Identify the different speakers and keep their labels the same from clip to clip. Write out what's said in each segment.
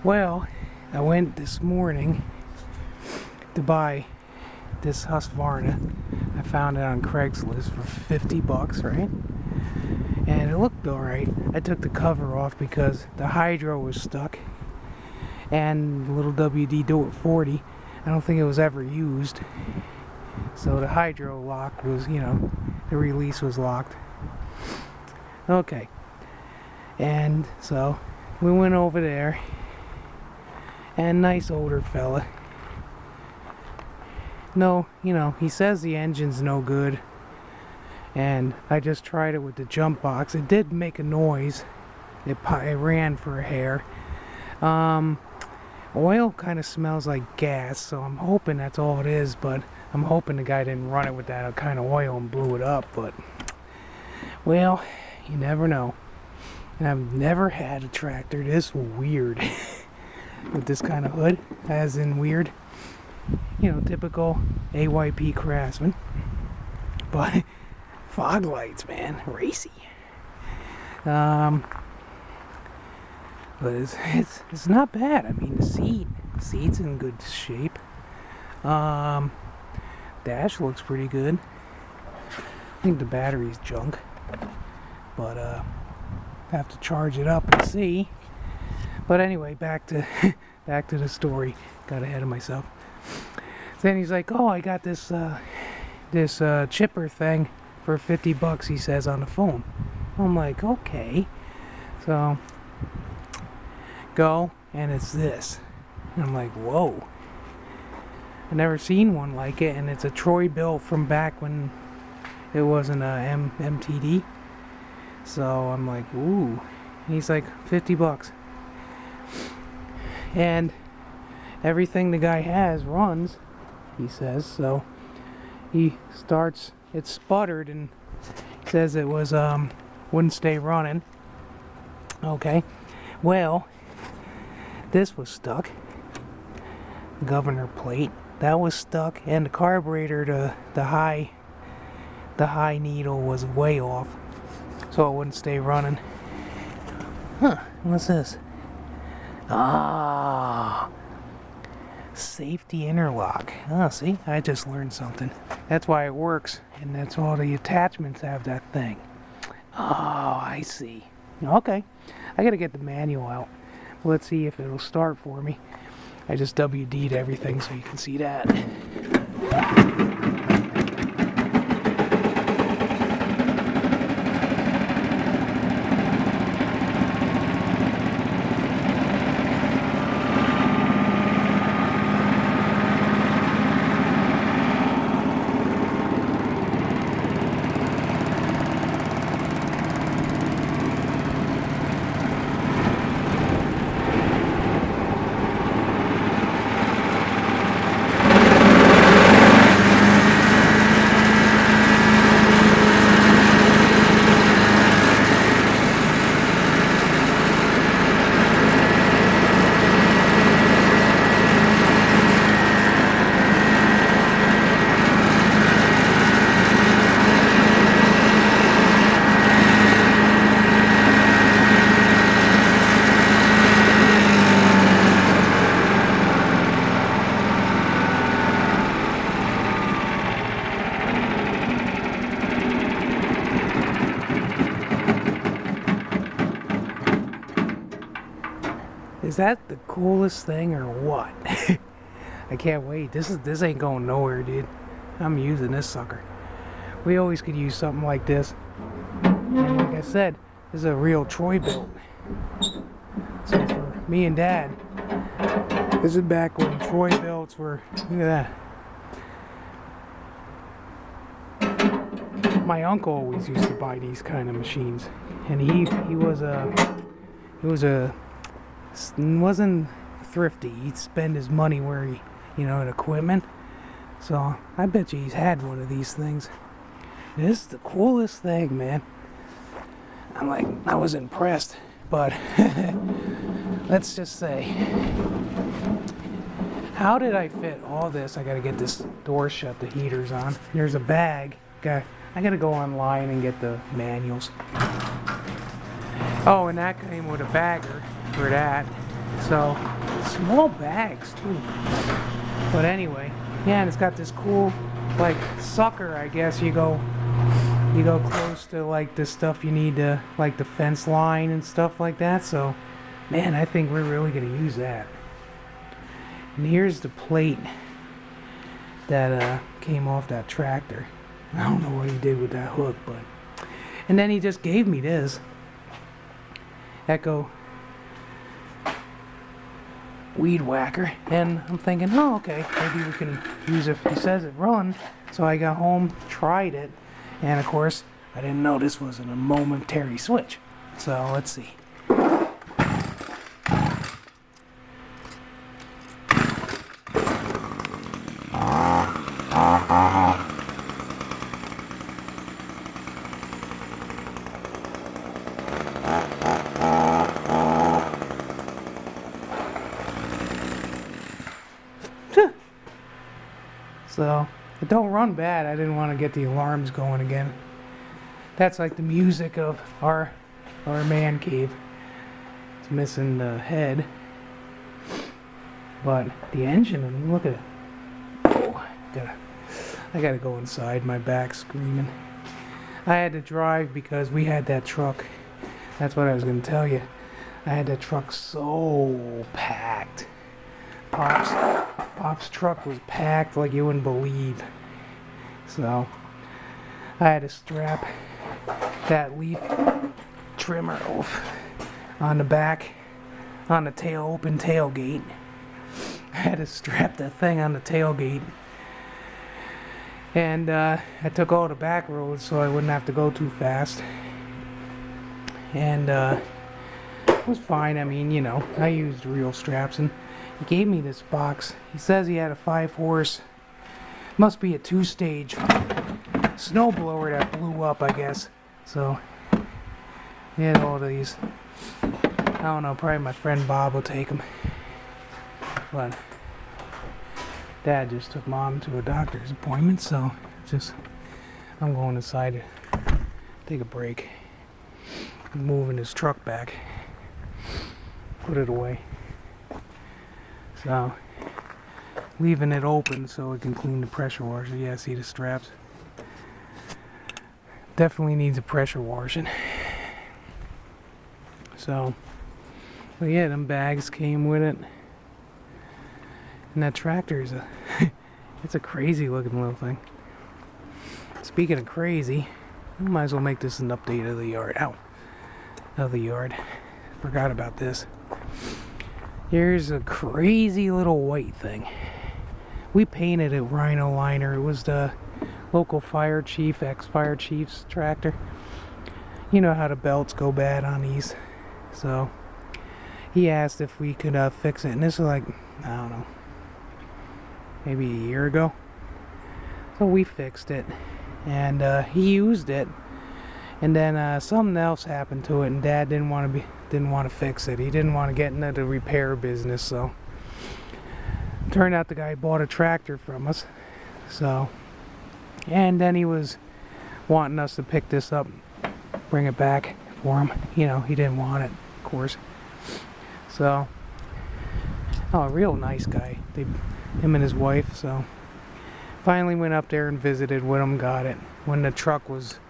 Speaker 1: Well, I went this morning to buy this Husqvarna. I found it on Craigslist for 50 bucks, right? And it looked alright. I took the cover off because the hydro was stuck. And the little WD Do It 40, I don't think it was ever used. So the hydro lock was, the release was locked. Okay. And so we went over there. And nice older fella. No, he says the engine's no good. And I just tried it with the jump box. It did make a noise. It ran for a hair. Oil kind of smells like gas, so I'm hoping that's all it is, but I'm hoping the guy didn't run it with that kind of oil and blew it up, but well, you never know. And I've never had a tractor this weird with this kind of hood, as in weird, typical AYP Craftsman, but fog lights, man, racy. But it's not bad. I mean, the seat's in good shape. Dash looks pretty good. I think the battery's junk, but have to charge it up and see. But anyway, back to the story. Got ahead of myself. Then he's like, "Oh, I got this chipper thing for 50 bucks," he says on the phone. I'm like, "Okay." So go, and it's this. And I'm like, "Whoa." I never seen one like it, and it's a Troy-Bilt from back when it wasn't a MTD. So I'm like, "Ooh." And he's like, 50 bucks. And everything the guy has runs, he says. So he starts, it sputtered, and he says it was wouldn't stay running. Okay, well, this was stuck. The governor plate, that was stuck, and the carburetor, the high needle was way off, so it wouldn't stay running. What's this? Safety interlock. See, I just learned something. That's why it works, and that's all the attachments have that thing. I see. Okay, I gotta get the manual out. Let's see if it'll start for me. I just WD'd everything so you can see that. Is that the coolest thing or what? I can't wait. This ain't going nowhere, dude. I'm using this sucker. We always could use something like this. And like I said, this is a real Troy-Bilt. So for me and Dad, this is back when Troy-Bilts were, look at that. My uncle always used to buy these kind of machines, and he wasn't thrifty. He'd spend his money where he, in equipment. So I bet you he's had one of these things. This is the coolest thing, man. I was impressed, but let's just say, how did I fit all this? I gotta get this door shut, the heater's on. There's a bag. I gotta go online and get the manuals. Oh, and that came with a bagger for that. So, small bags too. But anyway, yeah, and it's got this cool, like, sucker, I guess. You go close to, like, the stuff you need to, like, the fence line and stuff like that. So, man, I think we're really going to use that. And here's the plate that came off that tractor. I don't know what he did with that hook, but... And then he just gave me this Echo weed whacker, and I'm thinking, oh, okay, maybe we can use it. He says it run, so I got home, tried it, and of course, I didn't know this was a momentary switch. So let's see. So, it don't run bad. I didn't want to get the alarms going again. That's like the music of our man cave. It's missing the head. But the engine, I mean, look at it. Oh, I gotta go inside. My back's screaming. I had to drive because we had that truck. That's what I was gonna tell you. I had that truck so packed. Pop's truck was packed like you wouldn't believe. So I had to strap that leaf trimmer off on the back, on the open tailgate. I had to strap that thing on the tailgate. And I took all the back roads so I wouldn't have to go too fast. And it was fine. I mean, you know, I used real straps, and he gave me this box. He says he had a 5-horse, must be a 2-stage snowblower that blew up, I guess. So he had all these. I don't know, probably my friend Bob will take them. But Dad just took Mom to a doctor's appointment, so I'm going inside to take a break. I'm moving his truck back. Put it away. So, leaving it open so it can clean the pressure washer. Yeah, see the straps? Definitely needs a pressure washing. So, but yeah, them bags came with it. And that tractor is it's a crazy looking little thing. Speaking of crazy, I might as well make this an update of the yard. Ow. Of the yard. Forgot about this. Here's a crazy little white thing. We painted it Rhino Liner. It was the local fire chief, ex-fire chief's tractor. You know how the belts go bad on these. So, he asked if we could fix it. And this is like, I don't know, maybe a year ago. So we fixed it. And he used it. And then something else happened to it, and Dad didn't want to fix it. He didn't want to get into the repair business, so turned out the guy bought a tractor from us. So, and then he was wanting us to pick this up, bring it back for him. You know, he didn't want it, of course. So, oh, a real nice guy. Him and his wife. So, finally went up there and visited with him. Got it when the truck was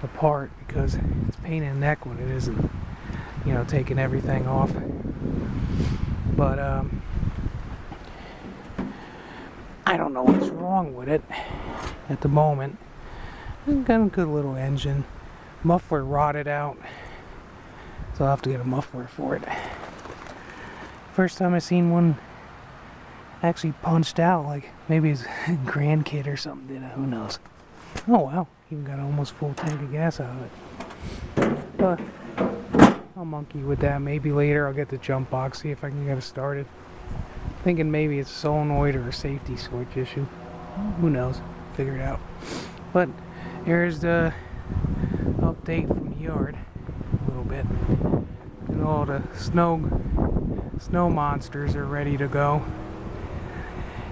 Speaker 1: apart, because it's pain in the neck when it isn't, you know, taking everything off. But I don't know what's wrong with it at the moment. It's got a good little engine. Muffler rotted out, so I'll have to get a muffler for it. First time I seen one actually punched out, like maybe his grandkid or something did it, who knows. Oh wow, even got almost full tank of gas out of it. But I'll monkey with that. Maybe later I'll get the jump box, see if I can get it started. Thinking maybe it's a solenoid or a safety switch issue. Who knows? Figure it out. But here's the update from the yard a little bit. And all the snow monsters are ready to go.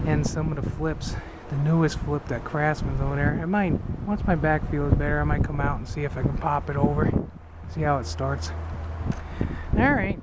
Speaker 1: And some of the flips, the newest flip that Craftsman's over there. I might, once my back feels better, I might come out and see if I can pop it over. See how it starts. Alright.